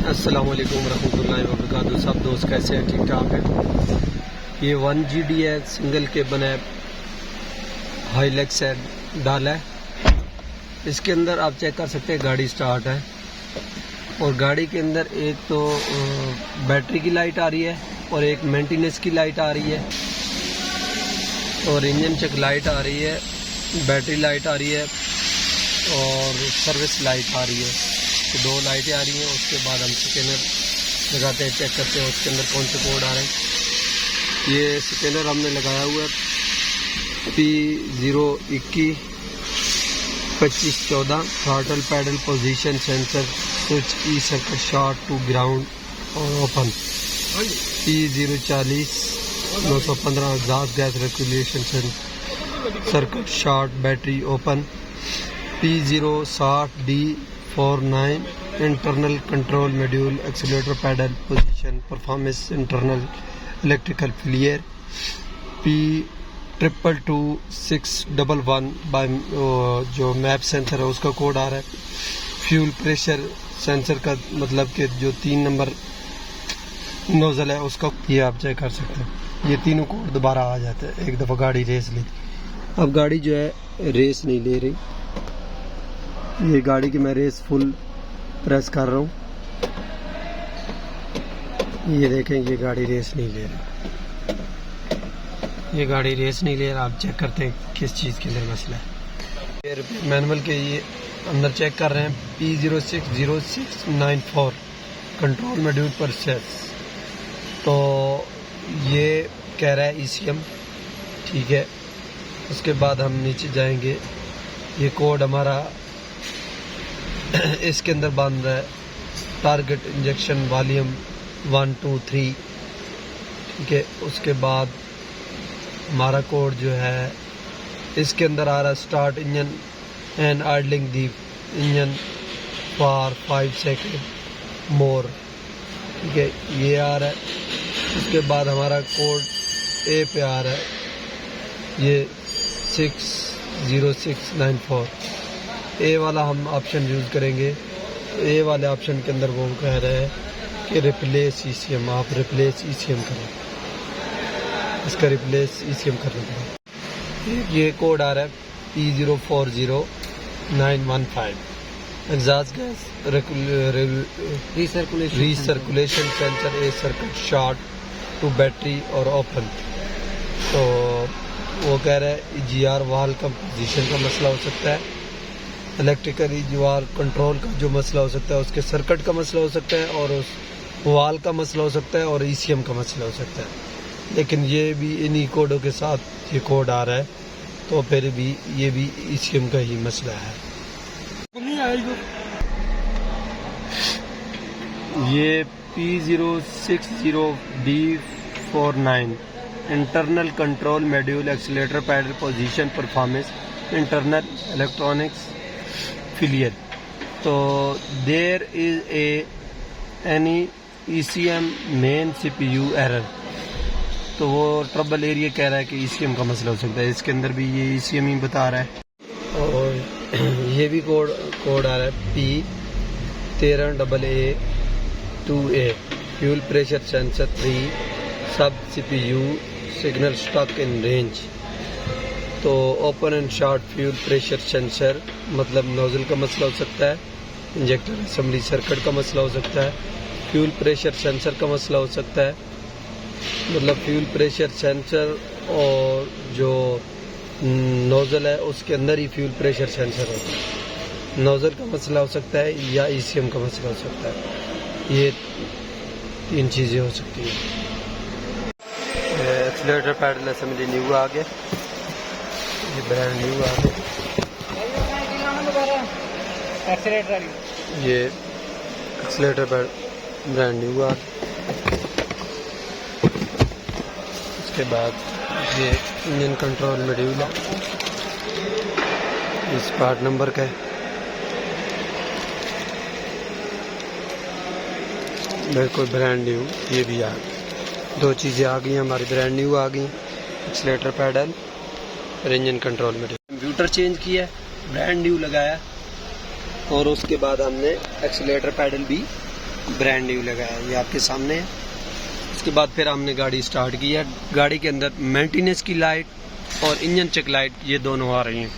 अस्सलाम वालेकुम रहमतुल्लाहि व बरकातहू। सब दोस्त कैसे हैं? ठीक ठाक है। ये 1GD है, सिंगल केबल है, हाईलैक्स है, डाला है। इसके अंदर आप चेक कर सकते हैं गाड़ी स्टार्ट है और गाड़ी के अंदर एक तो बैटरी की लाइट आ रही है और एक मेंटेनेंस की लाइट आ रही है और इंजन चेक लाइट आ रही है, बैटरी लाइट आ रही है और सर्विस लाइट आ रही है। तो दो लाइटें आ रही हैं। उसके बाद हम स्कैनर लगाते हैं, चेक करते हैं उसके अंदर कौन से कोड आ रहे हैं। ये स्कैनर हमने लगाया हुआ है P021 2514 throttle pedal position sensor switch E circuit short to ground और open. P040 915 exhaust gas regulation circuit short battery open. P060 D49 internal control module accelerator pedal position performance internal electrical failure. P222 611 by जो map sensor है उसका code आ रहा है। Fuel pressure sensor का मतलब कि जो 3 नंबर नोजल है उसका, ये आप चेक कर सकते हैं। ये तीनों कोड दोबारा आ जाते हैं एक दफ़ा गाड़ी रेस ली। अब गाड़ी जो है रेस नहीं ले रही। ये गाड़ी की मैं रेस फुल प्रेस कर रहा हूँ। ये देखें, ये गाड़ी रेस नहीं ले रही। ये गाड़ी रेस नहीं ले रहा। आप चेक करते हैं किस चीज़ के अंदर मसला है। ये मैनुअल के ये अंदर चेक कर रहे हैं। P060694 control module process. तो ये कह रहा है ECM, ठीक है। उसके बाद हम नीचे जाएंगे। ये कोड हमारा इसके अंदर बंद है। टारगेट इंजेक्शन वॉल्यूम 1 2 3, ठीक है। उसके बाद हमारा कोड जो है इसके अंदर आ रहा है start engine and idling the engine for 5 second मोर, ठीक है। ये आ रहा है। उसके बाद हमारा कोड ए पे आ रहा है, ये 60694। ए वाला हम ऑप्शन यूज़ करेंगे। ए वाले ऑप्शन के अंदर वो कह रहे हैं कि रिप्लेस ECM। आप रिप्लेस ECM करें, इसका रिप्लेस ECM करना पड़ेगा। ये कोड आ रहा है P040915 exhaust gas recirculation sensor A circuit short to battery और ओपन। तो वो कह रहा है EGR वाल का पोजीशन का मसला हो सकता है, इलेक्ट्रिकल EGR कंट्रोल का जो मसला हो सकता है, उसके सर्किट का मसला हो सकता है और उस वाल का मसला हो सकता है और ECM का मसला हो सकता है। लेकिन ये भी इन्हीं कोडों के साथ ये कोड आ रहा है, तो फिर भी ये भी ECM का ही मसला है। ये P060D49 internal control module accelerator pedal position performance internal electronics failure. तो there is any ECM main CPU error. तो वो ट्रबल एरिया कह रहा है कि ECM का मसला हो सकता है। इसके अंदर भी ये ECM ही बता रहा है। और ये भी कोड आ रहा है P13AA2A फ्यूल प्रेशर सेंसर 3 सब CPU signal stock in range. तो open and short fuel pressure sensor मतलब नोजल का मसला हो सकता है, इंजेक्टर असेंबली सर्किट का मसला हो सकता है, फ्यूल प्रेशर सेंसर का मसला हो सकता है। मतलब फ्यूल प्रेशर सेंसर और जो नोजल है उसके अंदर ही फ्यूल प्रेशर सेंसर होता है। नोजल का मसला हो सकता है या ECM का मसला हो सकता है। ये 3 चीज़ें हो सकती हैं। एक्सीलरेटर पैडल असेंबली न्यू आ गया, ये ब्रांड न्यू आ गया। ये एक्सीलरेटर पैड ब्रांड न्यू आ गया। उसके बाद ये इंजन कंट्रोल मॉड्यूल है, इस पार्ट नंबर का है। बिल्कुल ब्रांड न्यू ये भी आ गई। 2 चीज़ें आ गई हमारी, ब्रांड न्यू आ गई, एक्सीलरेटर पैडल और engine control module. Computer change किया, ब्रांड न्यू लगाया और उसके बाद हमने एक्सीलरेटर पैडल भी ब्रांड न्यू लगा है, ये आपके सामने है। उसके बाद फिर हमने गाड़ी स्टार्ट की है। गाड़ी के अंदर मेंटेनेंस की लाइट और इंजन चेक लाइट ये दोनों आ रही हैं।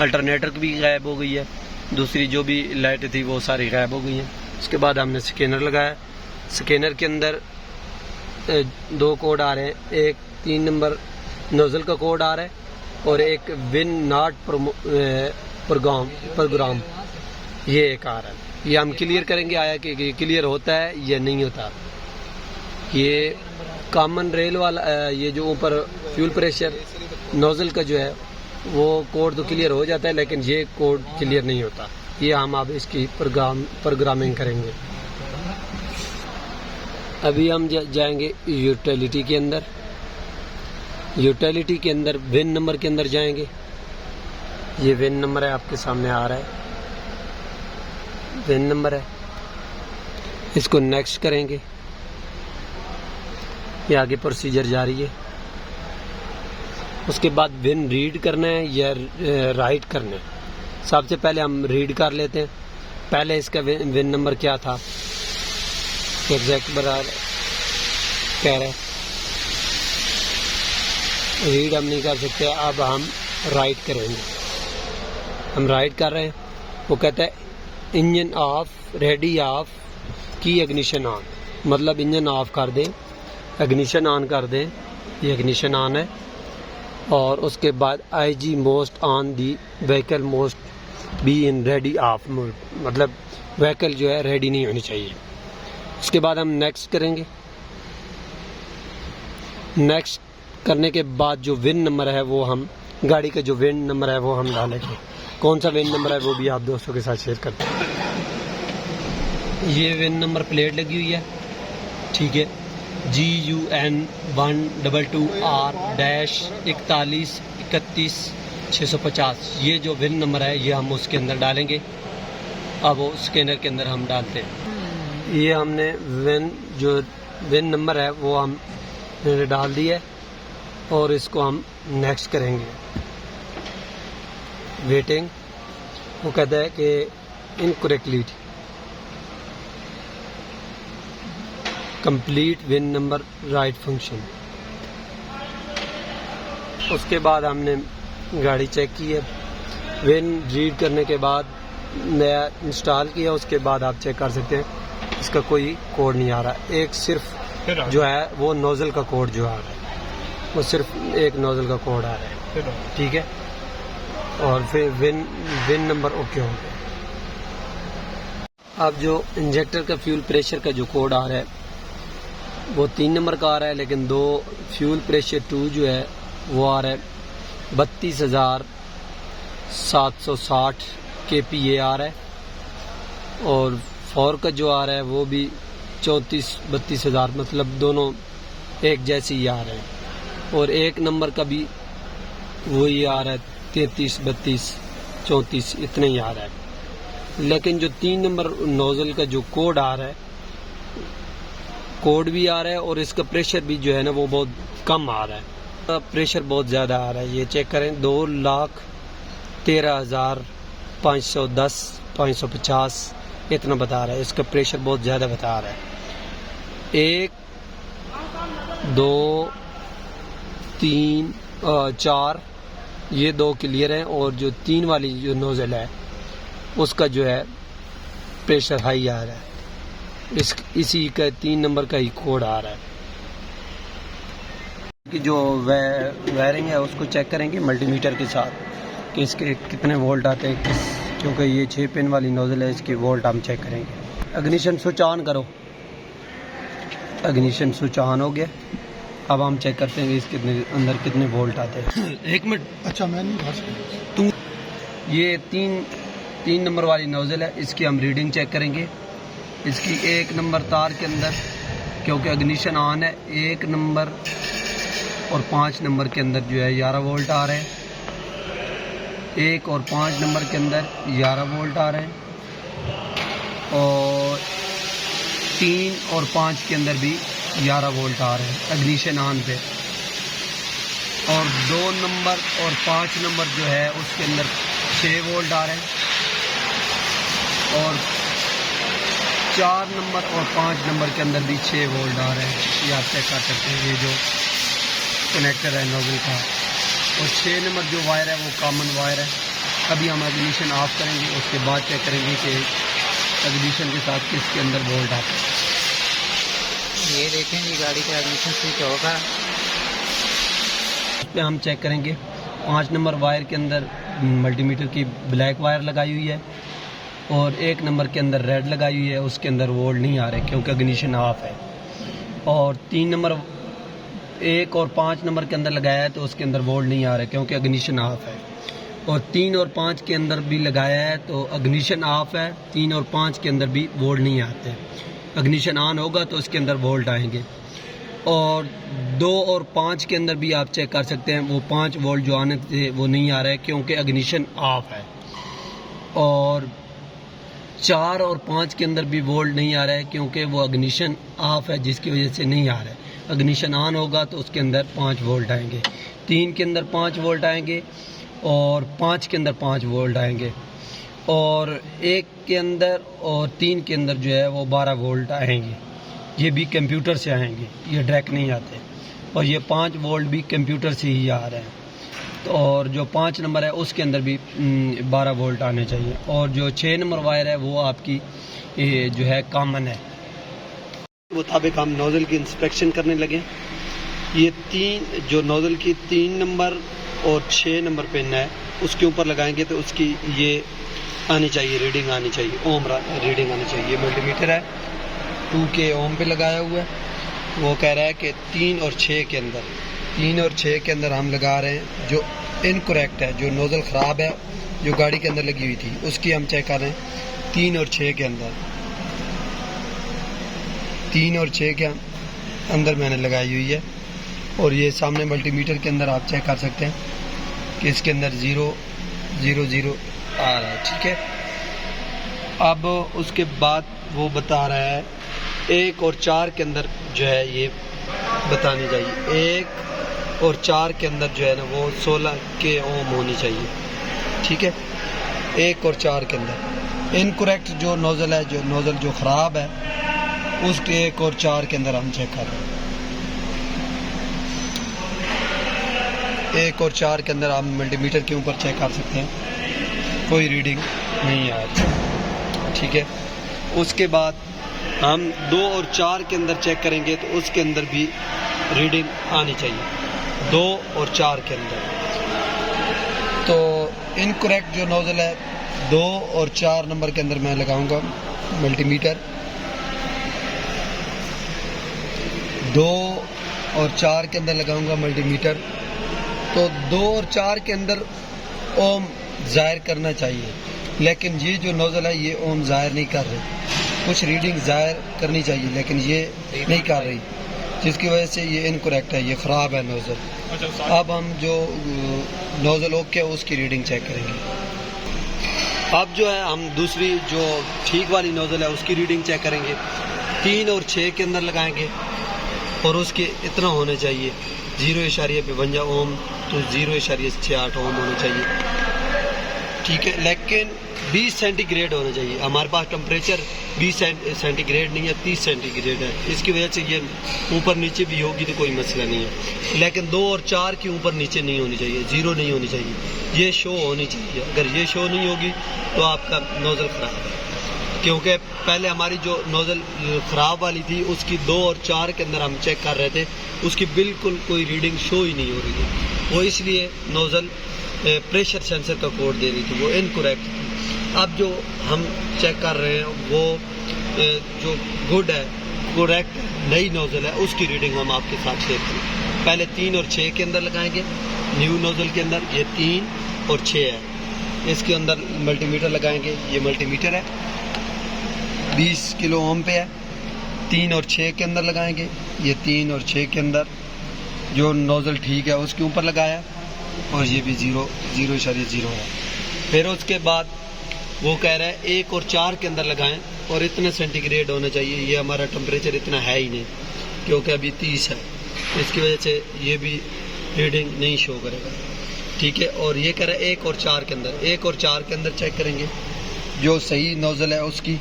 अल्टरनेटर भी गायब हो गई है, दूसरी जो भी लाइटें थी वो सारी गायब हो गई हैं। उसके बाद हमने स्कैनर लगाया। स्कैनर के अंदर 2 कोड आ रहे हैं, एक 3 नंबर नोजल का कोड आ रहा है और एक विन नॉट प्रोग्राम ये एक आ रहा है। ये हम क्लियर करेंगे आया कि क्लियर होता है या नहीं होता। ये कॉमन रेल वाला ये जो ऊपर फ्यूल प्रेशर नोजल का जो है वो कोड तो क्लियर हो जाता है, लेकिन ये कोड क्लियर नहीं होता। ये हम अब इसकी प्रोग्रामिंग करेंगे। अभी हम जाएंगे यूटिलिटी के अंदर। यूटिलिटी के अंदर विन नंबर के अंदर जाएंगे। ये विन नंबर है, आपके सामने आ रहा है, विन नंबर है। इसको नेक्स्ट करेंगे। ये आगे प्रोसीजर जारी है। उसके बाद विन रीड करना है या राइट करना है। सबसे पहले हम रीड कर लेते हैं। पहले इसका विन नंबर क्या था एग्जैक्ट बराबर कह रहे हैं, रीड हम नहीं कर सकते। अब हम राइट करेंगे। हम राइट कर रहे हैं। वो कहता है इंजन ऑफ, रेडी ऑफ, की इग्निशन ऑन, मतलब इंजन ऑफ कर दें, इग्निशन ऑन कर दें। ये इग्निशन ऑन है। और उसके बाद IG most on the vehicle most be in ready of mode, मतलब व्हीकल जो है रेडी नहीं होनी चाहिए। उसके बाद हम नेक्स्ट करेंगे। नेक्स्ट करने के बाद जो विन नंबर है वो हम, गाड़ी का जो विन नंबर है वो हम डालेंगे। कौन सा विन नंबर है वो भी आप दोस्तों के साथ शेयर करते हैं। ये विन नंबर प्लेट लगी हुई है, ठीक है, GUN 122R-4131-650। ये जो विन नंबर है ये हम उसके अंदर डालेंगे। अब वो स्कैनर के अंदर हम डालते हैं। ये हमने जो विन नंबर है वो हम डाल दिया है और इसको हम नेक्स्ट करेंगे। वेटिंग, वो कहता है कि incorrectly complete win number right function. उसके बाद हमने गाड़ी चेक की है। विन रीड करने के बाद नया इंस्टॉल किया। उसके बाद आप चेक कर सकते हैं इसका कोई कोड नहीं आ रहा। एक सिर्फ जो है वो नोजल का कोड जो आ रहा है, वो सिर्फ एक नोजल का कोड आ रहा है, ठीक है। और फिर विन नंबर ओके हो गया। अब जो इंजेक्टर का फ्यूल प्रेशर का जो कोड आ रहा है वो 3 नंबर का आ रहा है, लेकिन 2 फ्यूल प्रेशर 2 जो है वो आ रहा है 32,760 kPa आ रहा है। और 4 का जो आ रहा है वो भी 32,000, मतलब दोनों एक जैसे ही आ रहे हैं। और 1 नंबर का भी वही आ रहा है 33, 32, 34 इतना ही आ रहा है। लेकिन जो 3 नंबर नोजल का जो कोड आ रहा है, कोड भी आ रहा है और इसका प्रेशर भी जो है ना वो बहुत कम आ रहा है। प्रेशर बहुत ज़्यादा आ रहा है। ये चेक करें, 2,13,510, 550 इतना बता रहा है। इसका प्रेशर बहुत ज़्यादा बता रहा है। 1, 2, 3, 4 ये 2 क्लियर हैं और जो 3 वाली जो नोजल है उसका जो है प्रेशर हाई आ रहा है। इसी का 3 नंबर का ही कोड आ रहा है। कि जो वायरिंग है उसको चेक करेंगे मल्टीमीटर के साथ कि इसके कितने वोल्ट आते हैं, क्योंकि ये 6 पिन वाली नोजल है, इसकी वोल्ट हम चेक करेंगे। इग्निशन स्विच ऑन करो। इग्निशन स्विच ऑन हो गया। अब हम चेक करते हैं इसके अंदर कितने वोल्ट आते हैं। 1 मिनट। अच्छा, मैं नहीं भर सकता। तू ये 3 नंबर वाली नोजल है, इसकी हम रीडिंग चेक करेंगे। इसकी 1 नंबर तार के अंदर, क्योंकि इग्निशन ऑन है, 1 नंबर और 5 नंबर के अंदर जो है 11 वोल्ट आ रहे हैं। 1 और 5 नंबर के अंदर 11 वोल्ट आ रहे हैं और 3 और 5 के अंदर भी 11 वोल्ट आ रहे हैं इग्निशन ऑन पे। और 2 नंबर और 5 नंबर जो है उसके अंदर 6 वोल्ट आ रहे हैं और 4 नंबर और 5 नंबर के अंदर भी 6 वोल्ट आ रहे हैं, ये आप चेक कर सकते हैं। ये जो कनेक्टर है नोजल का, और 6 नंबर जो वायर है वो कॉमन वायर है। अभी हम इग्निशन ऑफ करेंगे, उसके बाद चेक करेंगे कि इग्निशन के साथ किसके अंदर वोल्ट आता है। ये देखें जी, गाड़ी का इग्निशन स्विच होगा, इस पर हम चेक करेंगे। 5 नंबर वायर के अंदर मल्टीमीटर की ब्लैक वायर लगाई हुई है और 1 नंबर के अंदर रेड लगाई हुई है, उसके अंदर वोल्ट नहीं आ रहे क्योंकि इग्निशन ऑफ है। और 3 नंबर 1 और 5 नंबर के अंदर लगाया है तो उसके अंदर वोल्ट नहीं आ रहा क्योंकि इग्निशन ऑफ है। और 3 और 5 के अंदर भी लगाया है तो इग्निशन ऑफ है, 3 और 5 के अंदर भी वोल्ट नहीं आते। इग्निशन ऑन होगा तो उसके अंदर वोल्ट आएंगे। और 2 और 5 के अंदर भी आप चेक कर सकते हैं, वो 5 वोल्ट जो आने थे वो नहीं आ रहे क्योंकि इग्निशन ऑफ है। और 4 और 5 के अंदर भी वोल्ट नहीं आ रहा है क्योंकि वो इग्निशन ऑफ है, जिसकी वजह से नहीं आ रहा है। इग्निशन ऑन होगा तो उसके अंदर 5 वोल्ट आएंगे, 3 के अंदर 5 वोल्ट आएंगे और 5 के अंदर 5 वोल्ट आएंगे। और 1 के अंदर और 3 के अंदर जो है वो 12 वोल्ट आएंगे, ये भी कंप्यूटर से आएंगे, ये डायरेक्ट नहीं आते। और ये 5 वोल्ट भी कंप्यूटर से ही आ रहे हैं। तो और जो 5 नंबर है उसके अंदर भी 12 वोल्ट आने चाहिए। और जो 6 नंबर वायर है वो आपकी जो है कॉमन है। मुताबिक हम नोज़ल की इंस्पेक्शन करने लगे। ये 3 जो नोज़ल की 3 नंबर और 6 नंबर पिन है उसके ऊपर लगाएंगे तो उसकी ये आनी चाहिए, रीडिंग आनी चाहिए, ओम रीडिंग आनी चाहिए। मल्टीमीटर है 2K ओम पे लगाया हुआ है। वो कह रहा है कि 3 और 6 के अंदर, 3 और 6 के अंदर हम लगा रहे हैं जो इनकरेक्ट है, जो नोज़ल ख़राब है जो गाड़ी के अंदर लगी हुई थी उसकी हम चेक कर रहे हैं 3 और 6 के अंदर। 3 और 6 के अंदर मैंने लगाई हुई है। और ये सामने मल्टीमीटर के अंदर आप चेक कर सकते हैं कि इसके अंदर 0 0 0 आ रहा है, ठीक है। अब उसके बाद वो बता रहा है 1 और 4 के अंदर जो है ये बतानी चाहिए। 1 और 4 के अंदर जो है ना वो 16K ओम होनी चाहिए, ठीक है। 1 और 4 के अंदर इनकरेक्ट जो नोज़ल है, जो नोज़ल जो ख़राब है उसके 1 और 4 के अंदर हम चेक कर रहे हैं। 1 और 4 के अंदर आप मल्टीमीटर के ऊपर चेक कर सकते हैं, कोई रीडिंग नहीं आ रही, ठीक है। उसके बाद हम 2 और 4 के अंदर चेक करेंगे तो उसके अंदर भी रीडिंग आनी चाहिए, 2 और 4 के अंदर। तो इनकरेक्ट जो नोज़ल है 2 और 4 नंबर के अंदर मैं लगाऊंगा मल्टीमीटर, 2 और 4 के अंदर लगाऊंगा मल्टीमीटर। तो 2 और 4 के अंदर ओम ज़ाहिर करना चाहिए, लेकिन ये जो नोज़ल है ये ओम ज़ाहिर नहीं कर रही। कुछ रीडिंग ज़ाहिर करनी चाहिए लेकिन ये नहीं कर रही, जिसकी वजह से ये इनकरेक्ट है, ये ख़राब है नोज़ल। अब हम जो नोज़ल ओके है उसकी रीडिंग चेक करेंगे। अब जो है हम दूसरी जो ठीक वाली नोज़ल है उसकी रीडिंग चेक करेंगे। 3 और 6 के अंदर लगाएंगे और उसके इतना होना चाहिए 0.52 ओम, तो 0.68 ओम होना चाहिए, ठीक है। लेकिन 20 सेंटीग्रेड होना चाहिए। हमारे पास टेम्परेचर 20 सेंटीग्रेड नहीं है, 30 सेंटीग्रेड है। इसकी वजह से ये ऊपर नीचे भी होगी तो कोई मसला नहीं है, लेकिन 2 और 4 के ऊपर नीचे नहीं होनी चाहिए, 0 नहीं होनी चाहिए, ये शो होनी चाहिए। अगर ये शो नहीं होगी तो आपका नोज़ल ख़राब है, क्योंकि पहले हमारी जो नोज़ल ख़राब वाली थी उसकी 2 और 4 के अंदर हम चेक कर रहे थे, उसकी बिल्कुल कोई रीडिंग शो ही नहीं हो रही थी। वो इसलिए नोज़ल प्रेशर सेंसर का कोड दे रही थी, वो इनकरेक्ट थी। अब जो हम चेक कर रहे हैं वो जो गुड है, करेक्ट नई नोज़ल है, उसकी रीडिंग हम आपके साथ शेयर करें। पहले 3 और 6 के अंदर लगाएंगे न्यू नोज़ल के अंदर, ये 3 और 6 है। इसके अंदर मल्टीमीटर लगाएंगे, ये मल्टीमीटर है 20 किलो ओम पे है। 3 और 6 के अंदर लगाएंगे, ये 3 और 6 के अंदर जो नोज़ल ठीक है उसके ऊपर लगाया, और ये भी 0.0 है। फिर उसके बाद वो कह रहा है 1 और 4 के अंदर लगाएं और इतना सेंटीग्रेड होना चाहिए। ये हमारा टेम्परेचर इतना है ही नहीं क्योंकि अभी 30 है, इसकी वजह से ये भी रीडिंग नहीं शो करेगा, ठीक है। और ये कह रहा है 1 और 4 के अंदर, 1 और 4 के अंदर चेक करेंगे जो सही नोज़ल है उसकी,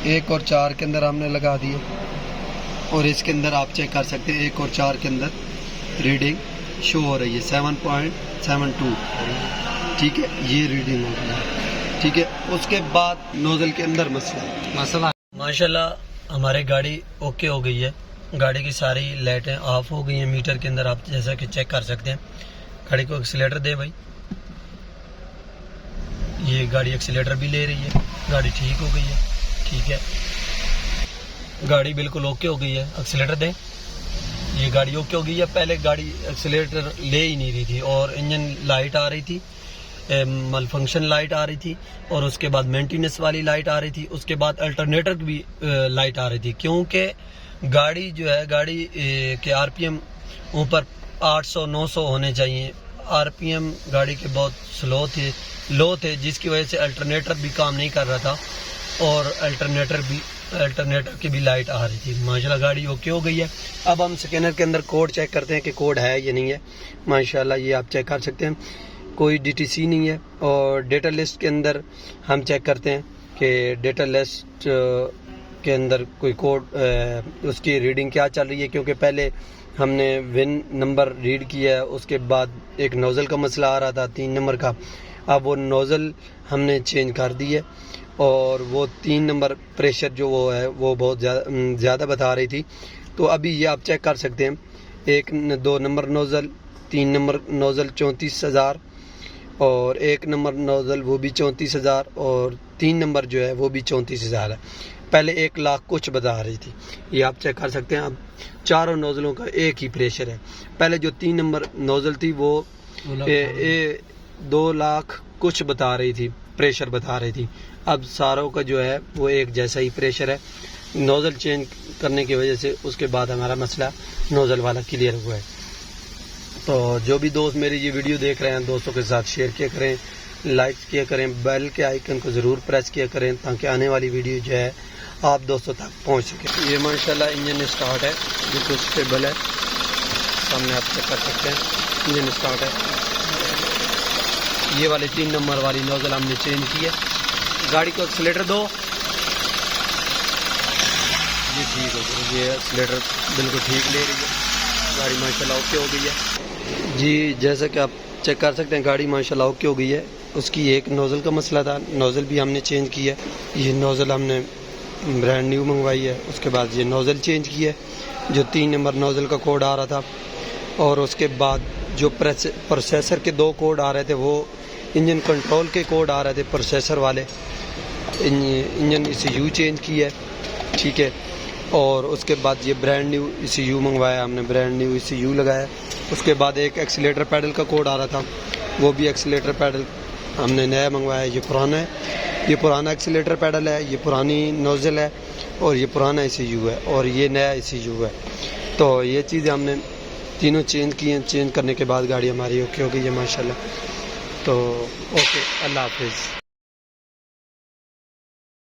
1 और 4 के अंदर हमने लगा दिए, और इसके अंदर आप चेक कर सकते हैं 1 और 4 के अंदर रीडिंग शो हो रही है 7.72। ठीक है, ये रीडिंग हो रही है। ठीक है, उसके बाद नोजल के अंदर मसला माशाल्लाह हमारी गाड़ी ओके हो गई है। गाड़ी की सारी लाइटें ऑफ हो गई हैं मीटर के अंदर, आप जैसा कि चेक कर सकते हैं। गाड़ी को एक्सीलेटर दे भाई, ये गाड़ी एक्सीलेटर भी ले रही है, गाड़ी ठीक हो गई है। ठीक है, गाड़ी बिल्कुल ओके हो गई है। एक्सीलेटर दें, ये गाड़ी ओके हो गई है। पहले गाड़ी एक्सीलेटर ले ही नहीं रही थी और इंजन लाइट आ रही थी, मल फंक्शन लाइट आ रही थी, और उसके बाद मेंटेनेंस वाली लाइट आ रही थी, उसके बाद अल्टरनेटर की भी लाइट आ रही थी। क्योंकि गाड़ी जो है, गाड़ी के आरपीएम ऊपर 800-900 होने चाहिए। आरपीएम गाड़ी के बहुत लो थे, जिसकी वजह से अल्टरनेटर भी काम नहीं कर रहा था, और अल्टरनेटर की भी लाइट आ रही थी। माशाल्लाह गाड़ी ओके हो गई है। अब हम स्कैनर के अंदर कोड चेक करते हैं कि कोड है या नहीं है। माशाल्लाह ये आप चेक कर सकते हैं, कोई डीटीसी नहीं है। और डेटा लिस्ट के अंदर हम चेक करते हैं कि डेटा लिस्ट के अंदर कोई कोड, उसकी रीडिंग क्या चल रही है। क्योंकि पहले हमने विन नंबर रीड किया है, उसके बाद एक नोज़ल का मसला आ रहा था 3 नंबर का। अब वो नोज़ल हमने चेंज कर दी है, और वो 3 नंबर प्रेशर जो वो है वो बहुत ज़्यादा बता रही थी। तो अभी ये आप चेक कर सकते हैं, 2 नंबर नोज़ल, 3 नंबर नोज़ल 34,000, और 1 नंबर नोज़ल वो भी 34,000, और 3 नंबर जो है वो भी 34,000 है। पहले 1 लाख कुछ बता रही थी, ये आप चेक कर सकते हैं। अब चारों नोज़लों का एक ही प्रेशर है। पहले जो 3 नंबर नोज़ल थी वो 2 लाख कुछ बता रही थी, प्रेशर बता रही थी। अब सारों का जो है वो एक जैसा ही प्रेशर है। नोज़ल चेंज करने की वजह से उसके बाद हमारा मसला नोज़ल वाला क्लियर हुआ है। तो जो भी दोस्त मेरी ये वीडियो देख रहे हैं, दोस्तों के साथ शेयर किया करें, लाइक किया करें, बेल के आइकन को ज़रूर प्रेस किया करें, ताकि आने वाली वीडियो जो है आप दोस्तों तक पहुंच सके। ये माशाल्लाह इंजन स्टार्ट है, बिल्कुल स्टेबल है, सामने आप चेक कर सकते हैं इंजन स्टार्ट है। ये वाले 3 नंबर वाली नोज़ल हमने चेंज की है। गाड़ी को एक्सीलेटर दो, ये ठीक हो गई, ये एक्सीलेटर बिल्कुल ठीक ले रही है। गाड़ी माशाल्लाह ओके हो गई है जी। जैसा कि आप चेक कर सकते हैं, गाड़ी माशाल्लाह ओके हो गई है। उसकी एक नोज़ल का मसला था, नोज़ल भी हमने चेंज की है। ये नोज़ल हमने ब्रांड न्यू मंगवाई है। उसके बाद ये नोज़ल चेंज की है, जो 3 नंबर नोज़ल का कोड आ रहा था, और उसके बाद जो प्रोसेसर के 2 कोड आ रहे थे, वो इंजन कंट्रोल के कोड आ रहे थे प्रोसेसर वाले। इंजन ECU चेंज की है। ठीक है, और उसके बाद ये ब्रांड न्यू ECU मंगवाया हमने, ब्रांड न्यू ECU लगाया। उसके बाद एक एक्सीलेटर पैडल का कोड आ रहा था, वो भी एक्सीलेटर पैडल हमने नया मंगवाया। ये पुराना है, ये पुराना एक्सीलेटर पैडल है, ये पुरानी नोज़ल है, और ये पुराना ECU है, और ये नया ECU है। तो ये चीज़ें हमने तीनों चेंज की हैं। चेंज करने के बाद गाड़ी हमारी ओके हो गई है माशाल्लाह। तो ओके, अल्लाह हाफिज़।